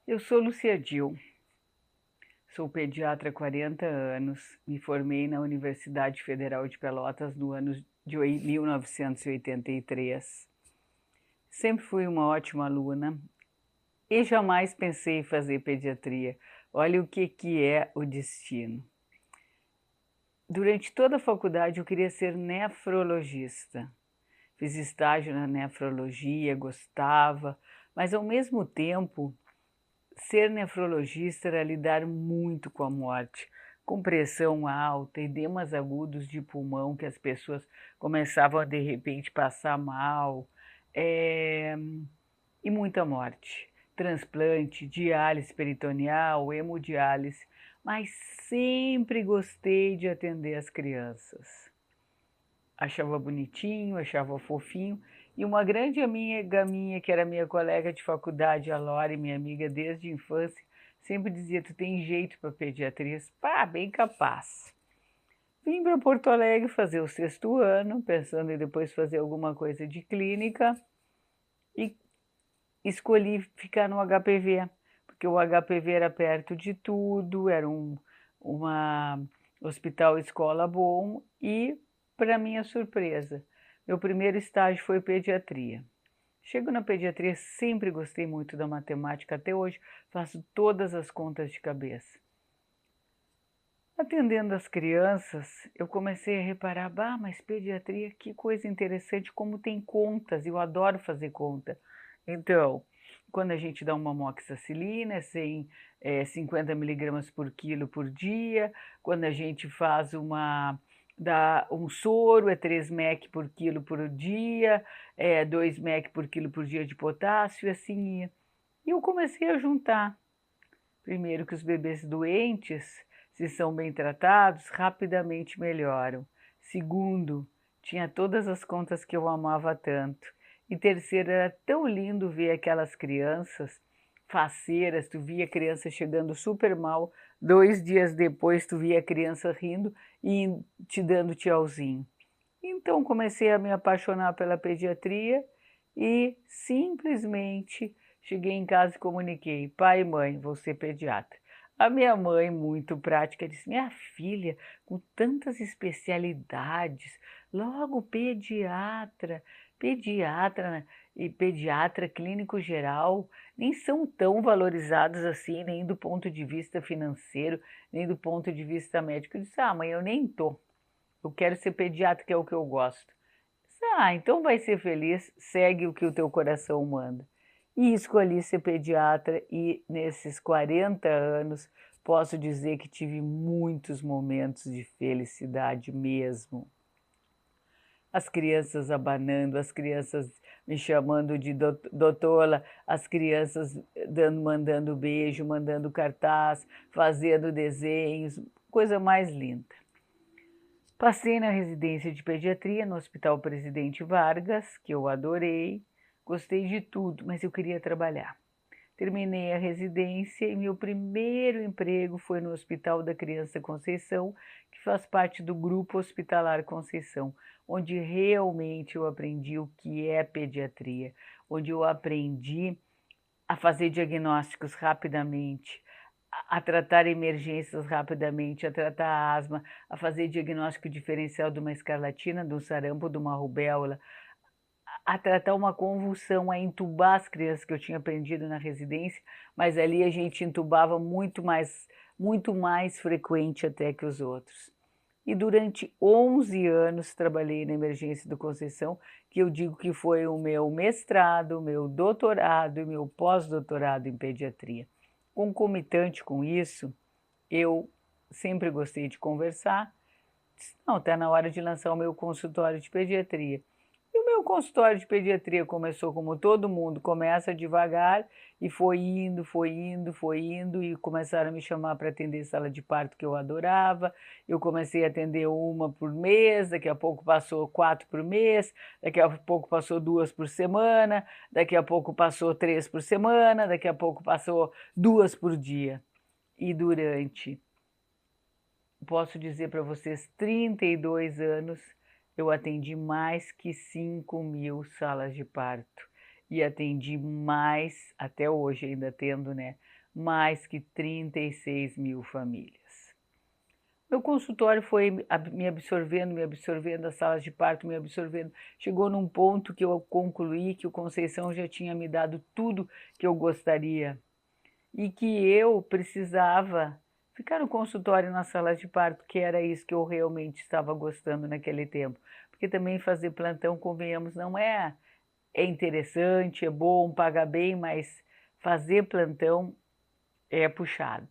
Eu sou Lúcia Dil, sou pediatra há 40 anos, me formei na Universidade Federal de Pelotas no ano de 1983. Sempre fui uma ótima aluna e jamais pensei em fazer pediatria. Olha o que é o destino. Durante toda a faculdade eu queria ser nefrologista. Fiz estágio na nefrologia, gostava, mas ao mesmo tempo ser nefrologista era lidar muito com a morte, com pressão alta, edemas agudos de pulmão que as pessoas começavam a de repente passar mal, e muita morte. Transplante, diálise peritoneal, hemodiálise, mas sempre gostei de atender as crianças. Achava bonitinho, achava fofinho, e uma grande amiga minha, que era minha colega de faculdade, a Lore, minha amiga desde a infância, sempre dizia: tu tem jeito para pediatria. Pá, bem capaz. Vim para Porto Alegre fazer o 6º ano, pensando em depois fazer alguma coisa de clínica, e escolhi ficar no HPV, porque o HPV era perto de tudo, era uma hospital escola bom e, para minha surpresa, meu primeiro estágio foi pediatria. Chego na pediatria, sempre gostei muito da matemática, até hoje faço todas as contas de cabeça. Atendendo as crianças, eu comecei a reparar, bah, mas pediatria, que coisa interessante, como tem contas, eu adoro fazer conta. Então, quando a gente dá uma amoxicilina, é 50 miligramas por quilo por dia. Quando a gente faz dá um soro, é 3 mEq por quilo por dia, 2 mEq por quilo por dia de potássio, e assim ia. E eu comecei a juntar. Primeiro que os bebês doentes, se são bem tratados, rapidamente melhoram. Segundo, tinha todas as contas que eu amava tanto. E terceiro, era tão lindo ver aquelas crianças faceiras, tu via a criança chegando super mal, 2 dias depois tu via a criança rindo e te dando tchauzinho. Então comecei a me apaixonar pela pediatria e simplesmente cheguei em casa e comuniquei: pai e mãe, vou ser pediatra. A minha mãe, muito prática, disse: minha filha, com tantas especialidades, logo pediatra, pediatra e pediatra clínico geral nem são tão valorizados assim, nem do ponto de vista financeiro, nem do ponto de vista médico. Eu disse: ah, mãe, eu nem tô. Eu quero ser pediatra, que é o que eu gosto. Ah, então vai ser feliz, segue o que o teu coração manda. E escolhi ser pediatra e nesses 40 anos posso dizer que tive muitos momentos de felicidade mesmo. As crianças abanando, as crianças me chamando de doutora, as crianças mandando beijo, mandando cartaz, fazendo desenhos, coisa mais linda. Passei na residência de pediatria no Hospital Presidente Vargas, que eu adorei, gostei de tudo, mas eu queria trabalhar. Terminei a residência e meu primeiro emprego foi no Hospital da Criança Conceição, que faz parte do Grupo Hospitalar Conceição, onde realmente eu aprendi o que é pediatria, onde eu aprendi a fazer diagnósticos rapidamente, a tratar emergências rapidamente, a tratar asma, a fazer diagnóstico diferencial de uma escarlatina, de um sarampo, de uma rubéola, a tratar uma convulsão, a entubar as crianças que eu tinha aprendido na residência, mas ali a gente entubava muito mais frequente até que os outros. E durante 11 anos trabalhei na emergência do Conceição, que eu digo que foi o meu mestrado, o meu doutorado e o meu pós-doutorado em pediatria. Concomitante com isso, eu sempre gostei de conversar. Disse: não, está na hora de lançar o meu consultório de pediatria. E o meu consultório de pediatria começou como todo mundo, começa devagar e foi indo, foi indo, foi indo, e começaram a me chamar para atender sala de parto, que eu adorava. Eu comecei a atender uma por mês, daqui a pouco passou 4 por mês, daqui a pouco passou 2 por semana, daqui a pouco passou 3 por semana, daqui a pouco passou 2 por dia. E durante, posso dizer para vocês, 32 anos, eu atendi mais que 5.000 salas de parto. e atendi mais, até hoje ainda atendo, né, mais que 36 mil famílias. Meu consultório foi me absorvendo, as salas de parto me absorvendo. Chegou num ponto que eu concluí que o Conceição já tinha me dado tudo que eu gostaria e que eu precisava ficar no consultório, na sala de parto, que era isso que eu realmente estava gostando naquele tempo. Porque também fazer plantão, convenhamos, não é interessante, é bom, paga bem, mas fazer plantão é puxado.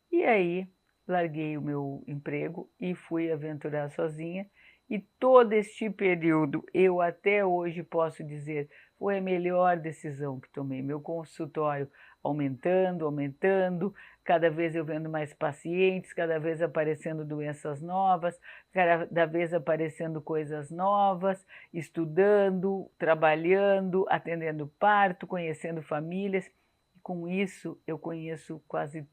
E aí larguei o meu emprego e fui aventurar sozinha. E todo este período, eu até hoje posso dizer, foi a melhor decisão que tomei. Meu consultório aumentando, aumentando, cada vez eu vendo mais pacientes, cada vez aparecendo doenças novas, cada vez aparecendo coisas novas, estudando, trabalhando, atendendo parto, conhecendo famílias. Com isso, eu conheço quase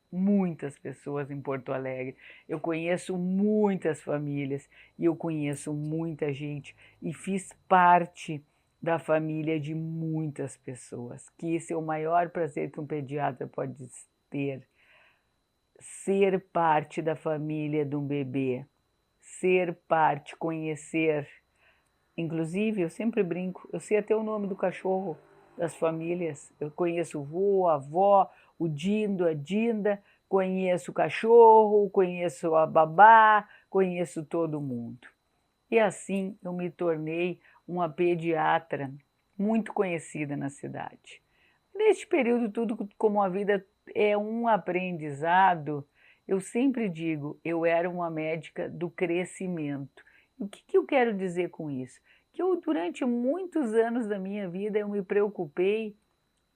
muitas pessoas em Porto Alegre, eu conheço muitas famílias e eu conheço muita gente e fiz parte da família de muitas pessoas, que esse é o maior prazer que um pediatra pode ter, ser parte da família de um bebê, ser parte, conhecer. Inclusive, eu sempre brinco, eu sei até o nome do cachorro das famílias. Eu conheço o vô, a avó, o Dindo, a Dinda, conheço o cachorro, conheço a babá, conheço todo mundo. E assim eu me tornei uma pediatra muito conhecida na cidade. Neste período tudo, como a vida é um aprendizado, eu sempre digo, eu era uma médica do crescimento. O que eu quero dizer com isso? Que eu, durante muitos anos da minha vida, eu me preocupei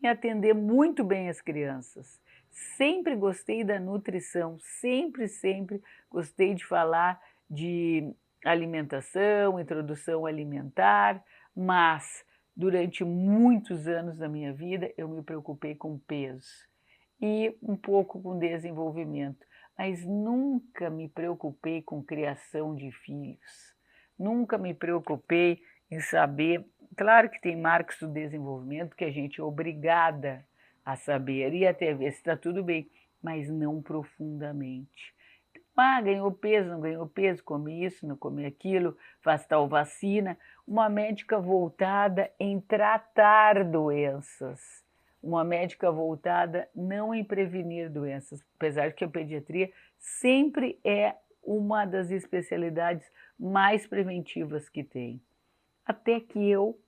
em atender muito bem as crianças. Sempre gostei da nutrição, sempre gostei de falar de alimentação, introdução alimentar, mas durante muitos anos da minha vida eu me preocupei com peso e um pouco com desenvolvimento, mas nunca me preocupei com criação de filhos. Nunca me preocupei em saber. Claro que tem marcos do desenvolvimento que a gente é obrigada a saber e até ver se está tudo bem, mas não profundamente. Ganhou peso, não ganhou peso, come isso, não come aquilo, faz tal vacina. Uma médica voltada em tratar doenças, uma médica voltada não em prevenir doenças, apesar de que a pediatria sempre é uma das especialidades mais preventivas que tem. Até que eu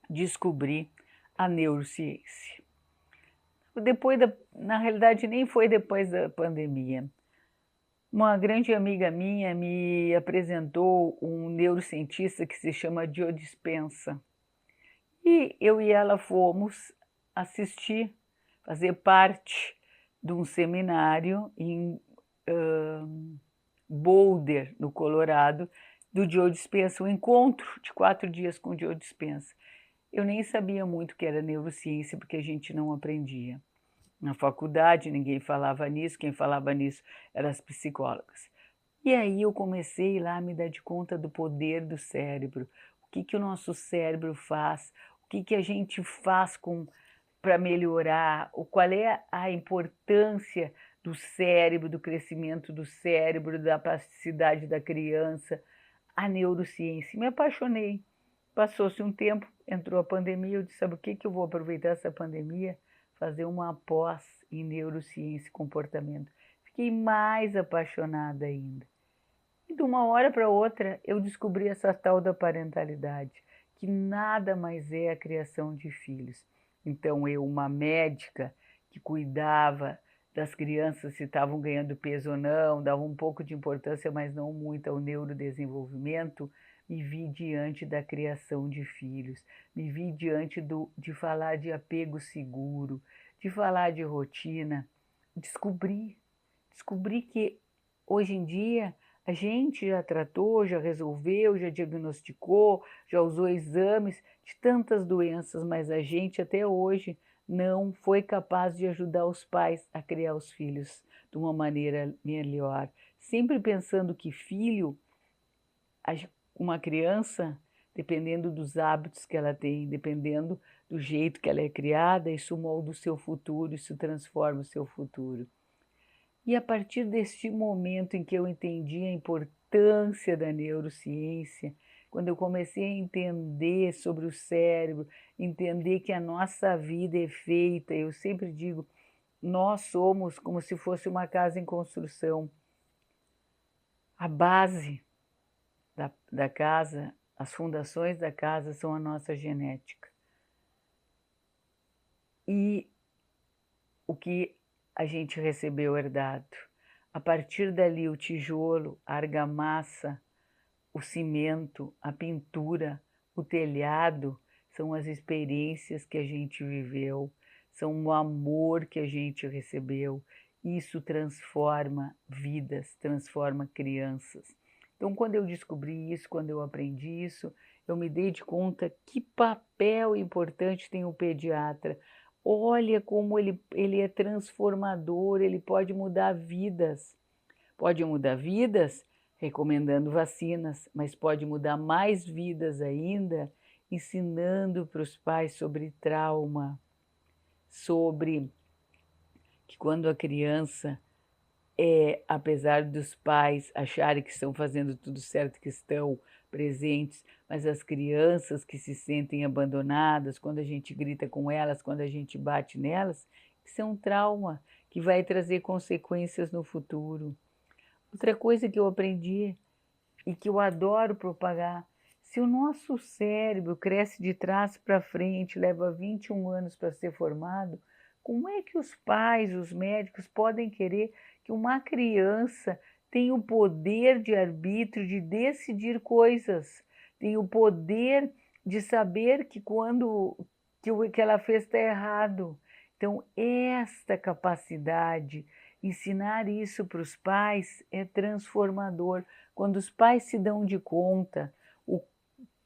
descobri a neurociência. Na realidade, nem foi depois da pandemia. Uma grande amiga minha me apresentou um neurocientista que se chama Joe Dispenza. E eu e ela fomos assistir, fazer parte de um seminário em Boulder, no Colorado, do Joe Dispenza, um encontro de 4 dias com o Joe Dispenza. Eu nem sabia muito o que era neurociência, porque a gente não aprendia. Na faculdade ninguém falava nisso, quem falava nisso eram as psicólogas. E aí eu comecei lá a me dar de conta do poder do cérebro, o que o nosso cérebro faz, o que a gente faz para melhorar, qual é a importância do cérebro, do crescimento do cérebro, da plasticidade da criança, a neurociência. Me apaixonei. Passou-se um tempo, entrou a pandemia, eu disse, sabe o que eu vou aproveitar essa pandemia? Fazer uma pós em neurociência e comportamento. Fiquei mais apaixonada ainda. E de uma hora para outra eu descobri essa tal da parentalidade, que nada mais é a criação de filhos. Então eu, uma médica que cuidava das crianças se estavam ganhando peso ou não, dava um pouco de importância, mas não muito ao neurodesenvolvimento, me vi diante da criação de filhos, me vi diante de falar de apego seguro, de falar de rotina. Descobri que hoje em dia a gente já tratou, já resolveu, já diagnosticou, já usou exames de tantas doenças, mas a gente até hoje não foi capaz de ajudar os pais a criar os filhos de uma maneira melhor. Sempre pensando que filho, uma criança, dependendo dos hábitos que ela tem, dependendo do jeito que ela é criada, isso molda o seu futuro, isso transforma o seu futuro. E a partir deste momento em que eu entendi a importância da neurociência, quando eu comecei a entender sobre o cérebro, entender que a nossa vida é feita, eu sempre digo, nós somos como se fosse uma casa em construção. A base da casa, as fundações da casa são a nossa genética. E o que a gente recebeu herdado. A partir dali, o tijolo, a argamassa, o cimento, a pintura, o telhado, são as experiências que a gente viveu, são o amor que a gente recebeu. Isso transforma vidas, transforma crianças. Então, quando eu descobri isso, quando eu aprendi isso, eu me dei de conta que papel importante tem o pediatra. Olha como ele é transformador, ele pode mudar vidas. Pode mudar vidas recomendando vacinas, mas pode mudar mais vidas ainda ensinando para os pais sobre trauma, sobre que quando a criança apesar dos pais acharem que estão fazendo tudo certo, que estão presentes, mas as crianças que se sentem abandonadas, quando a gente grita com elas, quando a gente bate nelas, isso é um trauma que vai trazer consequências no futuro. Outra coisa que eu aprendi e que eu adoro propagar, se o nosso cérebro cresce de trás para frente, leva 21 anos para ser formado, como é que os pais, os médicos podem querer que uma criança tenha o poder de arbítrio, de decidir coisas, tenha o poder de saber que quando o que ela fez está errado? Então, esta capacidade, ensinar isso para os pais é transformador. Quando os pais se dão de conta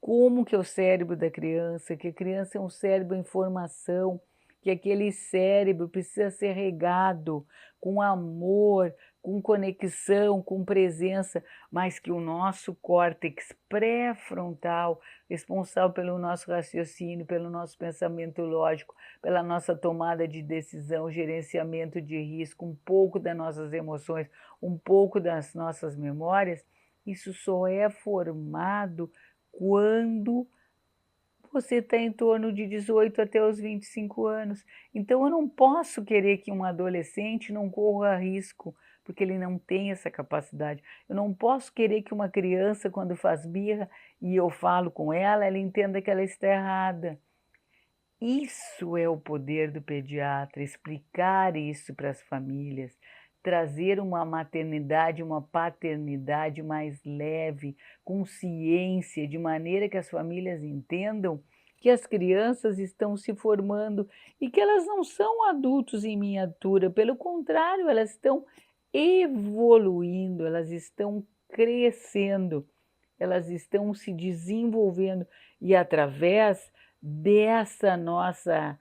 como que é o cérebro da criança, que a criança é um cérebro em formação, que aquele cérebro precisa ser regado com amor, com conexão, com presença, mas que o nosso córtex pré-frontal, responsável pelo nosso raciocínio, pelo nosso pensamento lógico, pela nossa tomada de decisão, gerenciamento de risco, um pouco das nossas emoções, um pouco das nossas memórias, isso só é formado quando você está em torno de 18 até os 25 anos. Então, eu não posso querer que um adolescente não corra risco, porque ele não tem essa capacidade. Eu não posso querer que uma criança, quando faz birra e eu falo com ela, ela entenda que ela está errada. Isso é o poder do pediatra, explicar isso para as famílias, trazer uma maternidade, uma paternidade mais leve, com ciência, de maneira que as famílias entendam que as crianças estão se formando e que elas não são adultos em miniatura, pelo contrário, elas estão evoluindo, elas estão crescendo, elas estão se desenvolvendo e através dessa nossa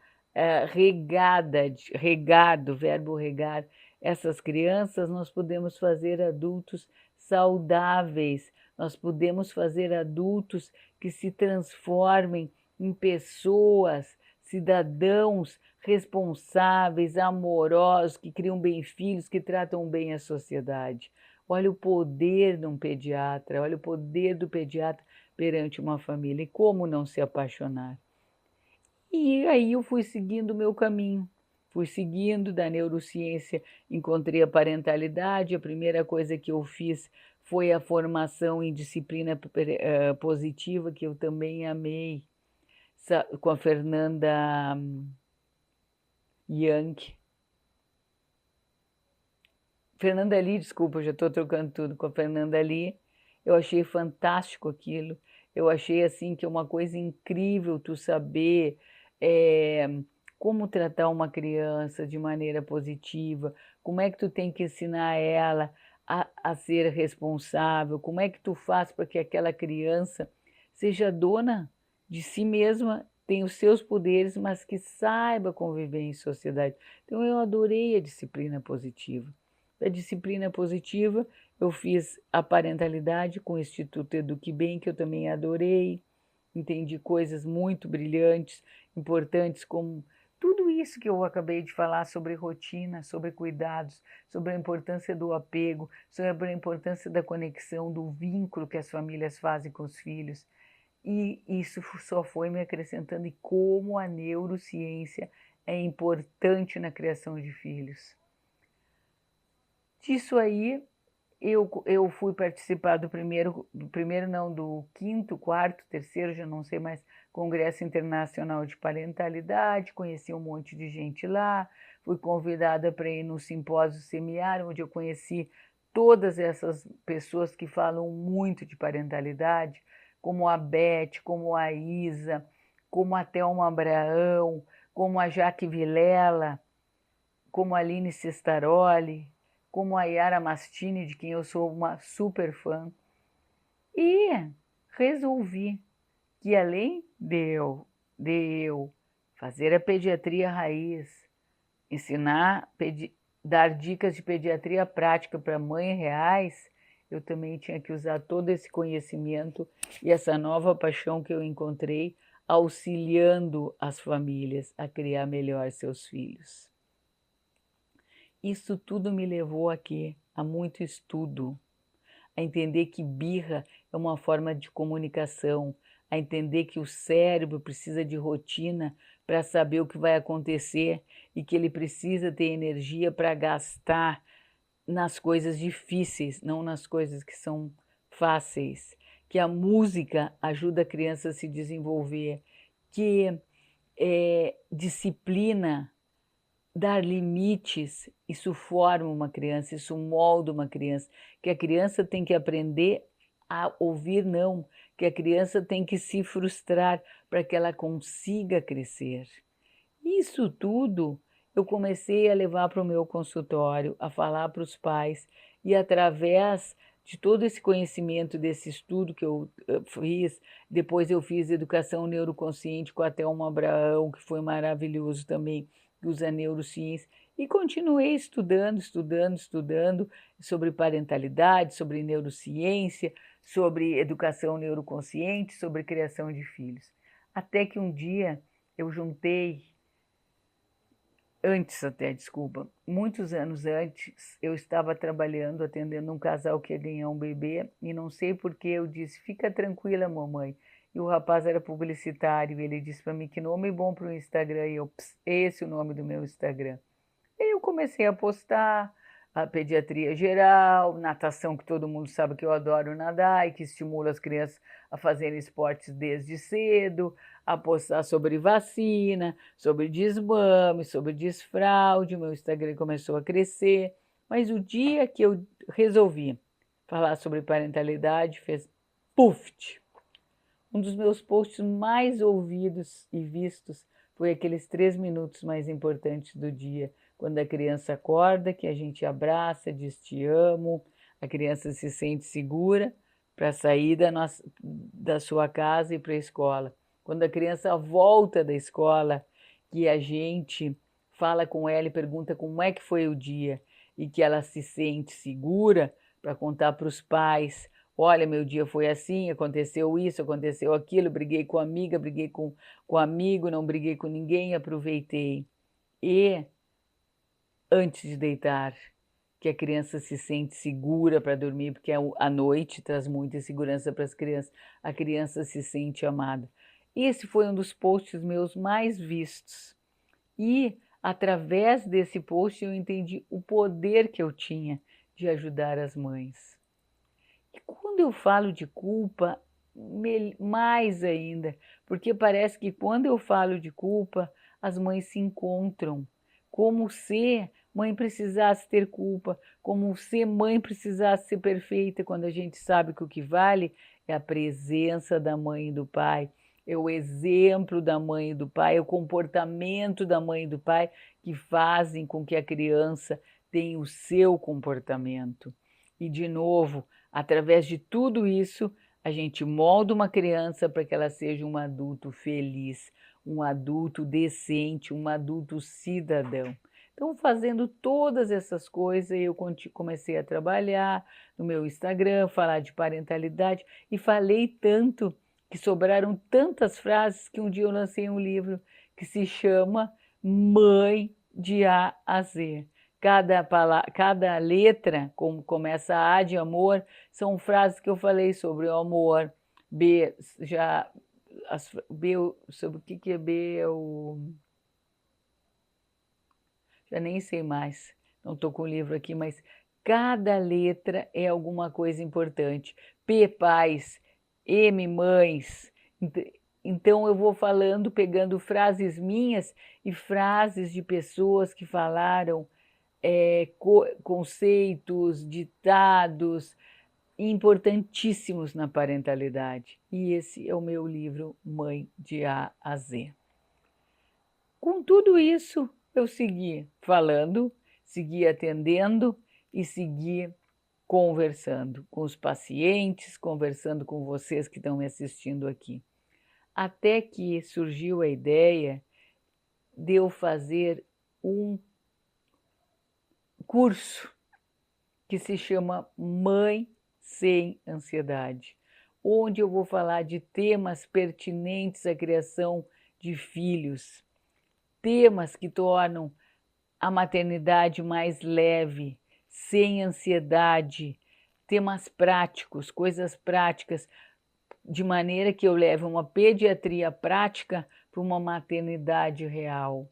regado, verbo regar, essas crianças, nós podemos fazer adultos saudáveis, nós podemos fazer adultos que se transformem em pessoas, cidadãos responsáveis, amorosos, que criam bem filhos, que tratam bem a sociedade. Olha o poder de um pediatra, olha o poder do pediatra perante uma família e como não se apaixonar. E aí eu fui seguindo o meu caminho, fui seguindo da neurociência, encontrei a parentalidade, a primeira coisa que eu fiz foi a formação em disciplina positiva, que eu também amei, com a Fernanda Young. Fernanda Lee, desculpa, eu já estou trocando tudo com a Fernanda Lee. Eu achei fantástico aquilo. Eu achei assim que é uma coisa incrível tu saber como tratar uma criança de maneira positiva, como é que tu tem que ensinar ela a ser responsável, como é que tu faz para que aquela criança seja dona de si mesma, tenha os seus poderes, mas que saiba conviver em sociedade. Então eu adorei a disciplina positiva. Da disciplina positiva, eu fiz a parentalidade com o Instituto Eduque Bem, que eu também adorei, entendi coisas muito brilhantes, importantes como tudo isso que eu acabei de falar sobre rotina, sobre cuidados, sobre a importância do apego, sobre a importância da conexão, do vínculo que as famílias fazem com os filhos. E isso só foi me acrescentando e como a neurociência é importante na criação de filhos. Disso aí, eu fui participar do do quinto, quarto, terceiro, já não sei mais, Congresso Internacional de Parentalidade, conheci um monte de gente lá, fui convidada para ir no simpósio Semear, onde eu conheci todas essas pessoas que falam muito de parentalidade, como a Beth, como a Isa, como a Thelma Abraão, como a Jaque Vilela, como a Aline Sestaroli, como a Yara Mastini, de quem eu sou uma super fã. E resolvi que além de eu fazer a pediatria raiz, ensinar, dar dicas de pediatria prática para mães reais, eu também tinha que usar todo esse conhecimento e essa nova paixão que eu encontrei, auxiliando as famílias a criar melhor seus filhos. Isso tudo me levou aqui a muito estudo, a entender que birra é uma forma de comunicação, a entender que o cérebro precisa de rotina para saber o que vai acontecer e que ele precisa ter energia para gastar nas coisas difíceis, não nas coisas que são fáceis, que a música ajuda a criança a se desenvolver, que disciplina, dar limites, isso forma uma criança, isso molda uma criança, que a criança tem que aprender a ouvir não, que a criança tem que se frustrar para que ela consiga crescer. Isso tudo eu comecei a levar para o meu consultório, a falar para os pais, e através de todo esse conhecimento, desse estudo que eu fiz, depois eu fiz educação neuroconsciente com a Thelma Abraão, que foi maravilhoso também, que usa neurociência, e continuei estudando sobre parentalidade, sobre neurociência, sobre educação neuroconsciente, sobre criação de filhos. Até que um dia eu juntei, desculpa, muitos anos antes, eu estava trabalhando, atendendo um casal que ia ganhar um bebê, e não sei por que eu disse, fica tranquila, mamãe. E o rapaz era publicitário, e ele disse para mim, que nome bom para o Instagram, e eu, esse é o nome do meu Instagram. E eu comecei a postar a pediatria geral, natação, que todo mundo sabe que eu adoro nadar e que estimula as crianças a fazerem esportes desde cedo, a postar sobre vacina, sobre desmame, sobre desfraude. Meu Instagram começou a crescer, mas o dia que eu resolvi falar sobre parentalidade, fez puff! Um dos meus posts mais ouvidos e vistos foi aqueles 3 minutos mais importantes do dia, quando a criança acorda, que a gente abraça, diz te amo, a criança se sente segura para sair da sua casa e para a escola. Quando a criança volta da escola, que a gente fala com ela e pergunta como é que foi o dia e que ela se sente segura para contar para os pais, olha, meu dia foi assim, aconteceu isso, aconteceu aquilo, briguei com a amiga, briguei com o amigo, não briguei com ninguém, aproveitei. E antes de deitar, que a criança se sente segura para dormir, porque a noite traz muita insegurança para as crianças, a criança se sente amada. Esse foi um dos posts meus mais vistos. E, através desse post, eu entendi o poder que eu tinha de ajudar as mães. E quando eu falo de culpa, mais ainda, porque parece que quando eu falo de culpa, as mães se encontram. Como se mãe precisasse ter culpa, como se mãe precisasse ser perfeita, quando a gente sabe que o que vale é a presença da mãe e do pai, é o exemplo da mãe e do pai, é o comportamento da mãe e do pai que fazem com que a criança tenha o seu comportamento. E, de novo, através de tudo isso, a gente molda uma criança para que ela seja um adulto feliz, um adulto decente, um adulto cidadão. Então, fazendo todas essas coisas, eu comecei a trabalhar no meu Instagram, falar de parentalidade, e falei tanto que sobraram tantas frases que um dia eu lancei um livro que se chama Mãe de A a Z. Cada letra, como começa A de amor, são frases que eu falei sobre o amor. B, já, B, sobre o que é B, já nem sei mais, não estou com o livro aqui, mas cada letra é alguma coisa importante. P, pais, M, mães. Então eu vou falando, pegando frases minhas e frases de pessoas que falaram, conceitos, ditados importantíssimos na parentalidade. E esse é o meu livro Mãe de A a Z. Com tudo isso, eu segui falando, segui atendendo e segui conversando com os pacientes, conversando com vocês que estão me assistindo aqui. Até que surgiu a ideia de eu fazer um curso que se chama Mãe Sem Ansiedade, onde eu vou falar de temas pertinentes à criação de filhos, temas que tornam a maternidade mais leve, sem ansiedade, temas práticos, coisas práticas, de maneira que eu leve uma pediatria prática para uma maternidade real.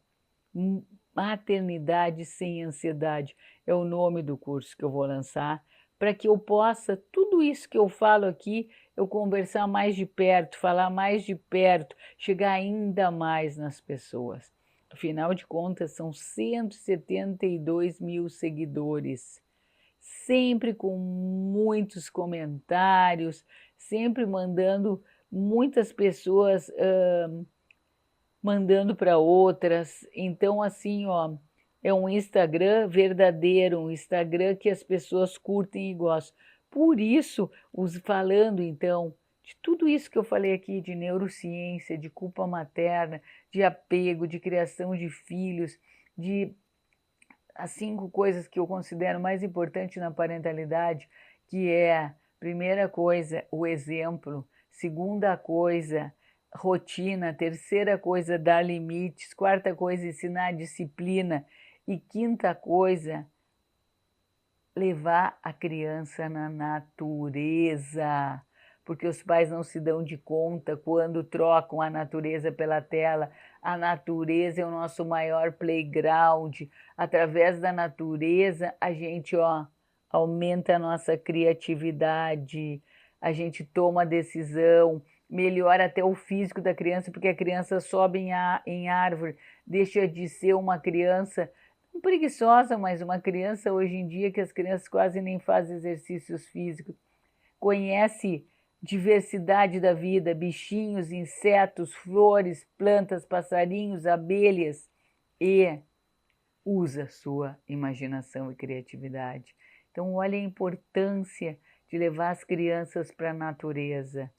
Maternidade sem ansiedade é o nome do curso que eu vou lançar, para que eu possa, tudo isso que eu falo aqui, eu conversar mais de perto, falar mais de perto, chegar ainda mais nas pessoas. Afinal de contas, são 172 mil seguidores, sempre com muitos comentários, sempre mandando muitas pessoas mandando para outras. Então, assim, ó, é um Instagram verdadeiro, um Instagram que as pessoas curtem e gostam. Por isso, falando, então, de tudo isso que eu falei aqui, de neurociência, de culpa materna, de apego, de criação de filhos, de as 5 coisas que eu considero mais importantes na parentalidade, que é, primeira coisa, o exemplo, segunda coisa, rotina, terceira coisa, dar limites, quarta coisa, ensinar disciplina e quinta coisa, levar a criança na natureza, porque os pais não se dão de conta quando trocam a natureza pela tela. A natureza é o nosso maior playground. Através da natureza, a gente aumenta a nossa criatividade, a gente toma decisão, melhora até o físico da criança, porque a criança sobe em árvore, deixa de ser uma criança preguiçosa, mas uma criança hoje em dia, que as crianças quase nem fazem exercícios físicos, conhece diversidade da vida, bichinhos, insetos, flores, plantas, passarinhos, abelhas e usa sua imaginação e criatividade. Então, olha a importância de levar as crianças para a natureza.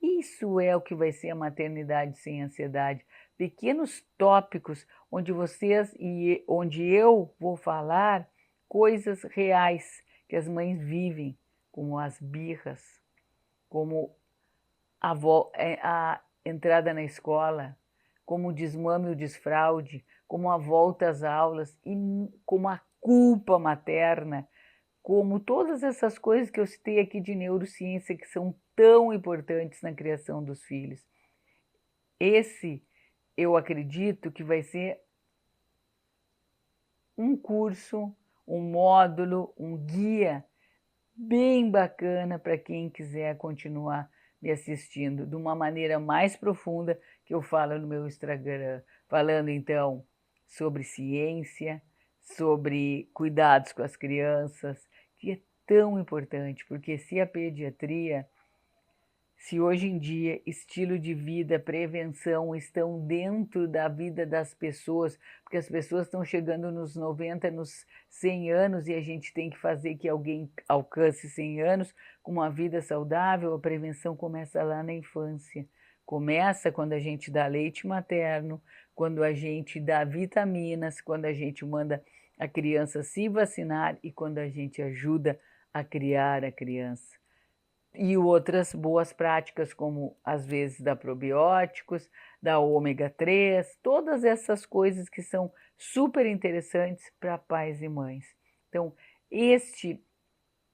Isso é o que vai ser a maternidade sem ansiedade. Pequenos tópicos onde vocês e onde eu vou falar coisas reais que as mães vivem, como as birras, como a entrada na escola, como o desmame e o desfraude, como a volta às aulas e como a culpa materna, como todas essas coisas que eu citei aqui de neurociência que são tão importantes na criação dos filhos. Esse, eu acredito que vai ser um curso, um módulo, um guia bem bacana para quem quiser continuar me assistindo de uma maneira mais profunda que eu falo no meu Instagram, falando então sobre ciência, sobre cuidados com as crianças, que é tão importante, porque se a pediatria, se hoje em dia estilo de vida, prevenção estão dentro da vida das pessoas, porque as pessoas estão chegando nos 90, nos 100 anos e a gente tem que fazer que alguém alcance 100 anos com uma vida saudável, a prevenção começa lá na infância. Começa quando a gente dá leite materno, quando a gente dá vitaminas, quando a gente manda a criança se vacinar e quando a gente ajuda a criar a criança. e outras boas práticas, como às vezes da probióticos, da ômega 3, todas essas coisas que são super interessantes para pais e mães. Então, este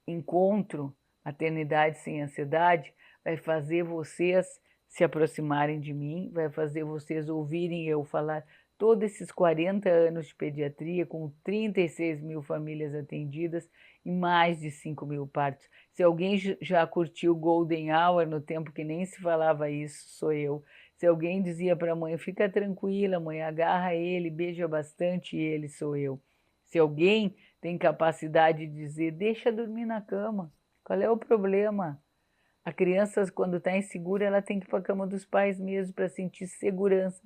encontro, Maternidade Sem Ansiedade, vai fazer vocês se aproximarem de mim, vai fazer vocês ouvirem eu falar todos esses 40 anos de pediatria, com 36 mil famílias atendidas e mais de 5 mil partos. Se alguém já curtiu Golden Hour no tempo que nem se falava isso, sou eu. Se alguém dizia para a mãe, fica tranquila, mãe, agarra ele, beija bastante ele, sou eu. Se alguém tem capacidade de dizer, deixa dormir na cama, qual é o problema? A criança, quando está insegura, ela tem que ir para a cama dos pais mesmo para sentir segurança.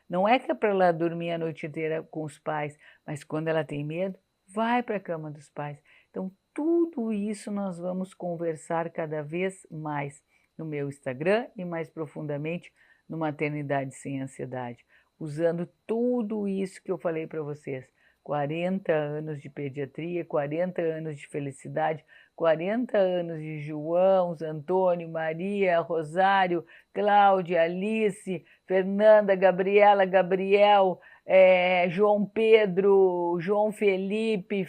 Não é que é para ela dormir a noite inteira com os pais, mas quando ela tem medo, vai para a cama dos pais. Então, tudo isso nós vamos conversar cada vez mais no meu Instagram e mais profundamente no Maternidade Sem Ansiedade, usando tudo isso que eu falei para vocês. 40 anos de pediatria, 40 anos de felicidade, 40 anos de João, Antônio, Maria, Rosário, Cláudia, Alice, Fernanda, Gabriela, Gabriel, João Pedro, João Felipe,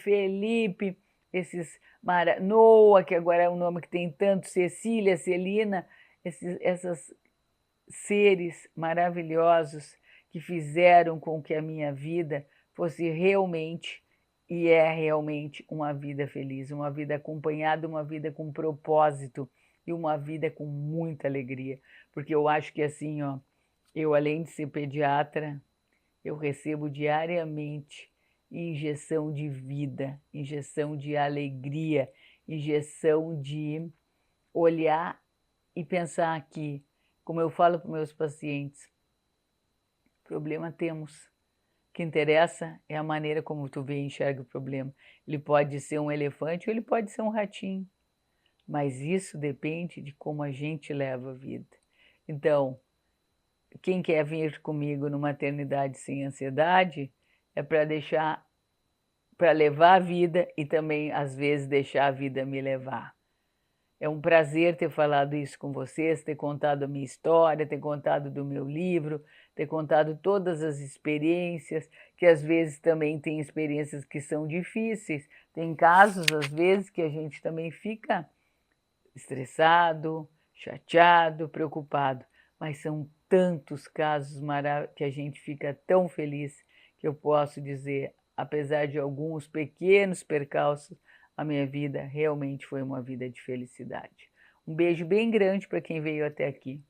Noah, que agora é um nome que tem tanto, Cecília, Celina, essas seres maravilhosos que fizeram com que a minha vida fosse realmente e é realmente uma vida feliz, uma vida acompanhada, uma vida com propósito e uma vida com muita alegria. Porque eu acho que assim, ó, eu além de ser pediatra, eu recebo diariamente injeção de vida, injeção de alegria, injeção de olhar e pensar que, como eu falo para meus pacientes, problema temos. O que interessa é a maneira como tu vê e enxerga o problema. Ele pode ser um elefante ou ele pode ser um ratinho, mas isso depende de como a gente leva a vida. Então, quem quer vir comigo no Maternidade Sem Ansiedade é para levar a vida e também, às vezes, deixar a vida me levar. É um prazer ter falado isso com vocês, ter contado a minha história, ter contado do meu livro, ter contado todas as experiências, que às vezes também tem experiências que são difíceis. Tem casos, às vezes, que a gente também fica estressado, chateado, preocupado, mas são tantos casos que a gente fica tão feliz que eu posso dizer, apesar de alguns pequenos percalços, a minha vida realmente foi uma vida de felicidade. Um beijo bem grande para quem veio até aqui.